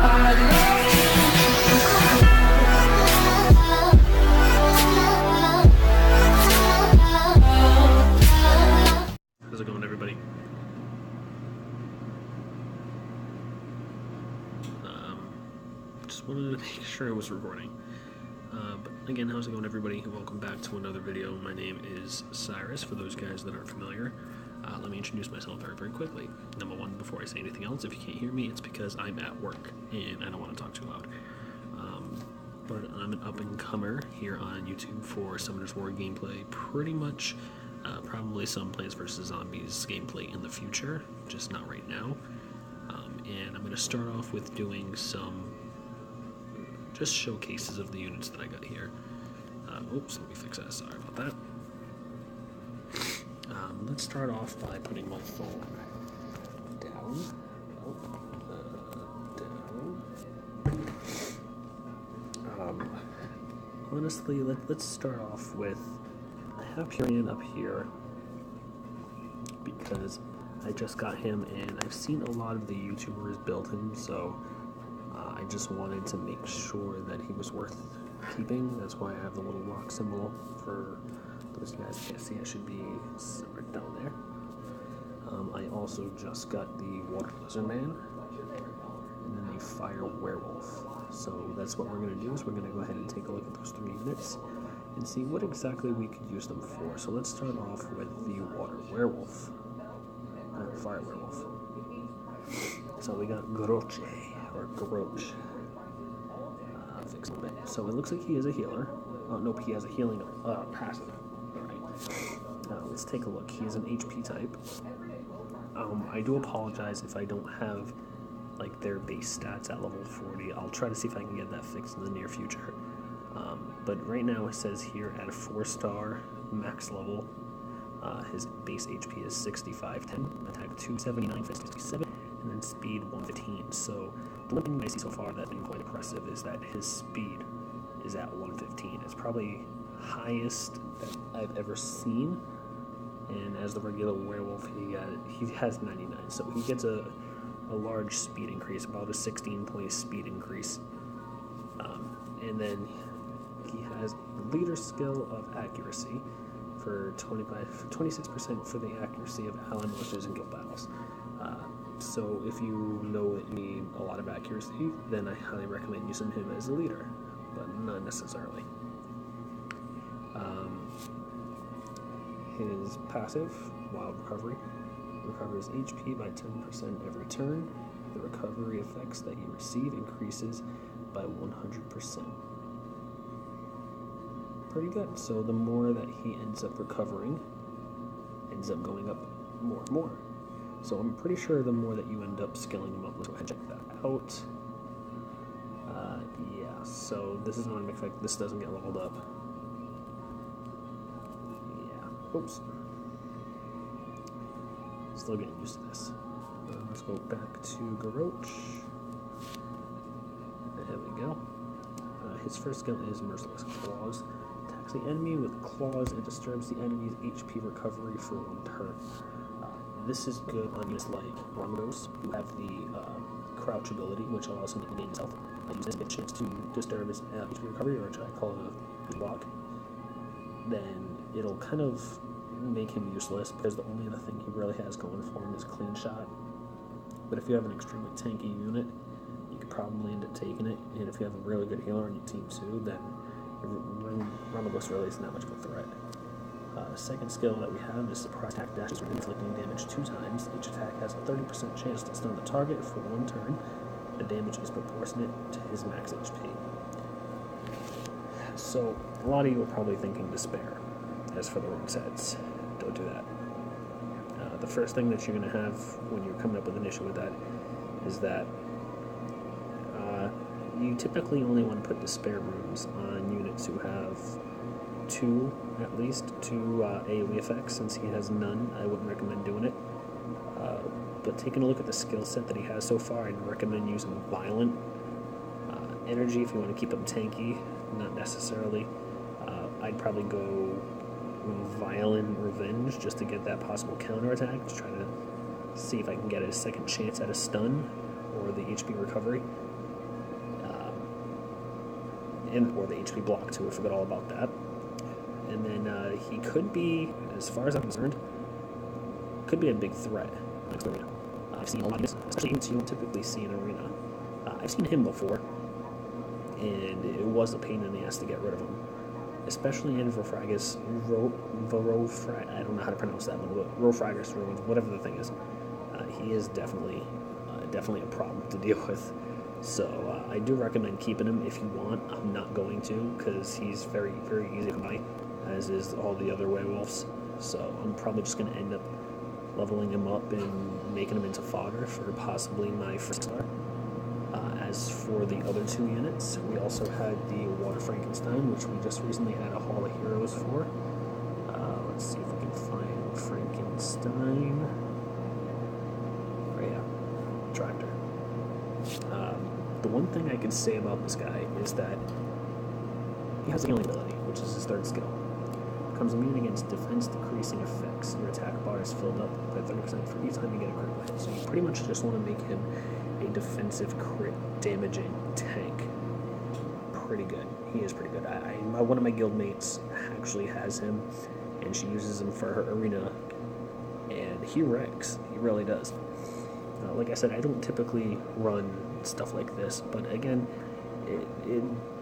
How's it going, everybody? Just wanted to make sure I was recording. But again, how's it going, everybody? Welcome back to another video. My name is Cyrus, for those guys that aren't familiar. Let me introduce myself very quickly. Number one, before I say anything else, if you can't hear me, it's because I'm at work and I don't want to talk too loud. But I'm an up-and-comer here on YouTube for Summoner's War gameplay, pretty much. Probably some Plants vs. Zombies gameplay in the future, just not right now. And I'm going to start off with doing some just showcases of the units that I got here. Oops, let me fix that, sorry about that. Let's start off by putting my phone down. Honestly, let's start off with, I have Hyperion up here because I just got him and I've seen a lot of the YouTubers build him, so I just wanted to make sure that he was worth keeping. That's why I have the little rock symbol. For those guys who can't see, it should be right down there. I also just got the Water Lizard Man and then the Fire Werewolf. So that's what we're going to do, is we're going to go ahead and take a look at those three units and see what exactly we could use them for. So let's start off with the Water Werewolf, Fire Werewolf. So we got Groche, or Groche. Fix a little bit. So it looks like he is a healer. Oh, nope, he has a healing passive. Alright. Let's take a look. He is an HP type. I do apologize if I don't have like their base stats at level 40. I'll try to see if I can get that fixed in the near future. But right now it says here at a 4-star max level, his base HP is 6510, attack 279, 67, and then speed 115. So the one thing I see so far that's been quite impressive is that his speed is at 115. It's probably highest that I've ever seen. And as the regular werewolf, he has 99, so he gets a large speed increase, about a 16-point speed increase. And then he has leader skill of accuracy for 26% for the accuracy of ally militias in guild battles. So if you know that you need a lot of accuracy, then I highly recommend using him as a leader, but not necessarily. His passive, Wild Recovery, recovers HP by 10% every turn. The recovery effects that you receive increases by 100%. Pretty good. So the more that he ends up recovering, ends up going up more and more. So I'm pretty sure the more that you end up skilling him up, let's go ahead and check that out. Yeah, so this is not an effect, this doesn't get leveled up. Yeah, oops. Still getting used to this. Let's go back to Groche. There we go. His first skill is Merciless Claws. Attacks the enemy with claws and disturbs the enemy's HP recovery for 1 turn. This is good on units like Romagos, who have the crouch ability, which allows him to gain his health. Use this to get a chance to disturb his HP recovery, or which I call it a block. Then it'll kind of make him useless, because the only other thing he really has going for him is Clean Shot. But if you have an extremely tanky unit, you could probably end up taking it, and if you have a really good healer on your team too, then Romagos really isn't that much of a threat. The second skill that we have is Surprise Attack Dashes, inflicting damage 2 times. Each attack has a 30% chance to stun the target for 1 turn. The damage is proportionate to his max HP. So, a lot of you are probably thinking Despair. As for the rune sets, don't do that. The first thing that you're going to have when you're coming up with an issue with that is that you typically only want to put Despair runes on units who have at least two AoE effects. Since he has none, I wouldn't recommend doing it. But taking a look at the skill set that he has so far, I'd recommend using Violent. Energy if you want to keep him tanky, not necessarily. I'd probably go Violent Revenge just to get that possible counterattack, to try to see if I can get a second chance at a stun or the HP recovery. and or the HP block too. I forgot all about that. And then he could be, as far as I'm concerned, could be a big threat next arena. I've seen a lot of this, especially units you don't typically see in arena. I've seen him before, and it was a pain in the ass to get rid of him, especially in Vorfragus, I don't know how to pronounce that one, but Vorfragus Ruins, whatever the thing is. He is definitely a problem to deal with. So I do recommend keeping him if you want. I'm not going to, because he's very, very easy to buy, as is all the other werewolves. So I'm probably just going to end up leveling him up and making him into fodder for possibly my first star. As for the other 2 units, we also had the Water Frankenstein, which we just recently had a Hall of Heroes for. Let's see if we can find Frankenstein. Oh yeah, Tractor. The one thing I can say about this guy is that he has a healing ability, which is his 3rd skill. Becomes immune against defense decreasing effects. Your attack bar is filled up by 30% for each time you get a critical hit. So you pretty much just want to make him a defensive crit damaging tank. Pretty good. He is pretty good. One of my guildmates actually has him, and she uses him for her arena, and he wrecks. He really does. Like I said, I don't typically run stuff like this, but again,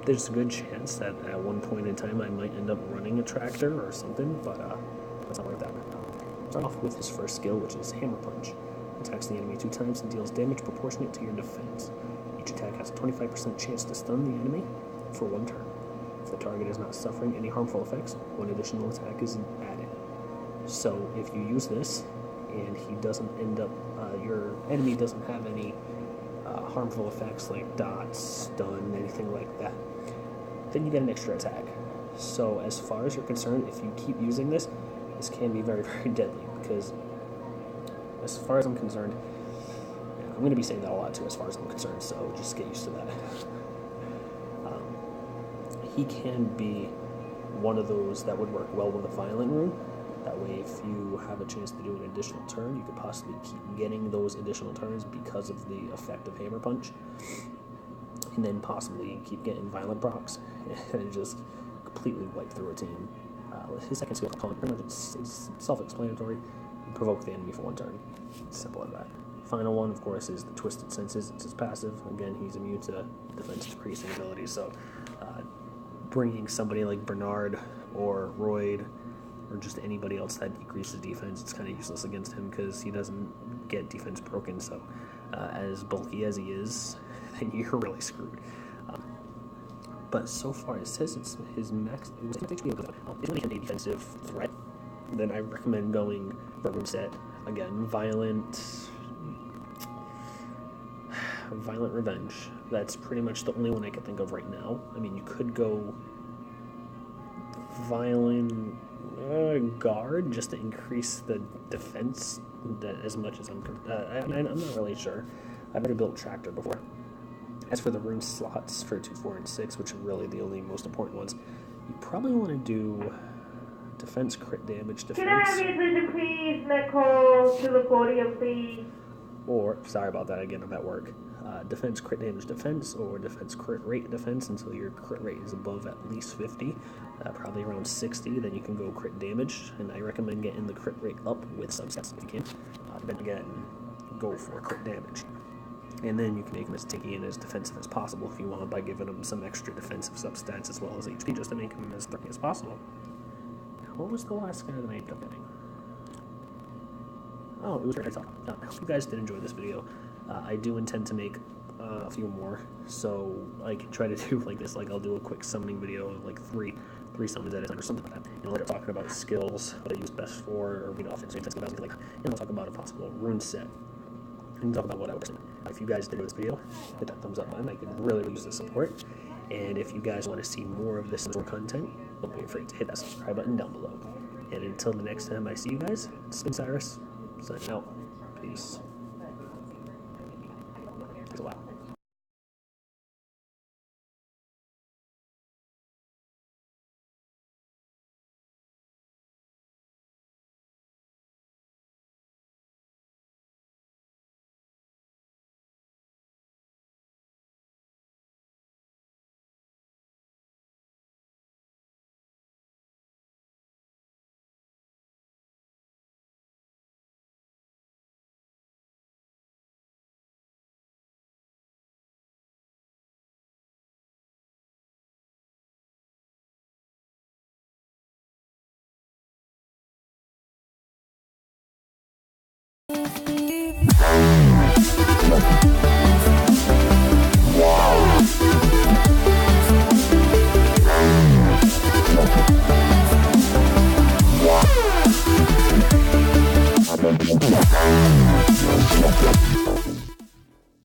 there's a good chance that at one point in time I might end up running a tractor or something, but that's not like that. Start off with his first skill, which is Hammer Punch. Attacks the enemy 2 times and deals damage proportionate to your defense. Each attack has a 25% chance to stun the enemy for 1 turn. If the target is not suffering any harmful effects, 1 additional attack is added. So if you use this, and he doesn't end up, your enemy doesn't have any harmful effects like dots, stun, anything like that, then you get an extra attack. So as far as you're concerned, if you keep using this, this can be very, very deadly, because as far as I'm concerned, I'm going to be saying that a lot too as far as I'm concerned, so just get used to that. He can be one of those that would work well with a Violent Rune. That way, if you have a chance to do an additional turn, you could possibly keep getting those additional turns because of the effect of Hammer Punch. And then possibly keep getting Violent procs and just completely wipe through a team. His second skill, pretty much it's self-explanatory. You provoke the enemy for 1 turn. It's simple as that. Final one, of course, is the Twisted Senses. It's his passive. Again, he's immune to defense decreasing abilities, so bringing somebody like Bernard or Royd or just anybody else that decreases defense, it's kind of useless against him because he doesn't get defense broken. So as bulky as he is, then you're really screwed. But so far it says it's his max. It was HP. If you need a defensive threat, then I recommend going for a rune set. Again, Violent Revenge. That's pretty much the only one I can think of right now. I mean, you could go Violent Guard just to increase the defense as much as I'm not really sure. I've never built Tractor before. As for the rune slots for 2, 4, and 6, which are really the only most important ones, you probably want to do defense, crit damage, defense. Can I have your attention, please? Nicole to the podium, please. Or, sorry about that, again, I'm at work. Defense, crit damage, defense, or defense, crit rate, defense until your crit rate is above at least 50, probably around 60, then you can go crit damage, and I recommend getting the crit rate up with subsets if you can. Then again, go for crit damage. And then you can make him as tanky and as defensive as possible if you want by giving him some extra defensive substats as well as HP just to make him as threatening as possible. Now, what was the last guy that I ended up getting? Oh, it was Red Top. I hope you guys did enjoy this video. I do intend to make a few more, so I can try to do like this. Like I'll do a quick summoning video of like three summons at a time or something like that. And later talking about skills, what I use best for, or offense, like, and I'll talk about a possible rune set. And talk about what I would recommend. If you guys did this video, hit that thumbs up button. I could really use the support. And if you guys want to see more of this more content, don't be afraid to hit that subscribe button down below. And until the next time I see you guys, it's been Cyrus, signing out. Peace. Thanks a lot. Bye.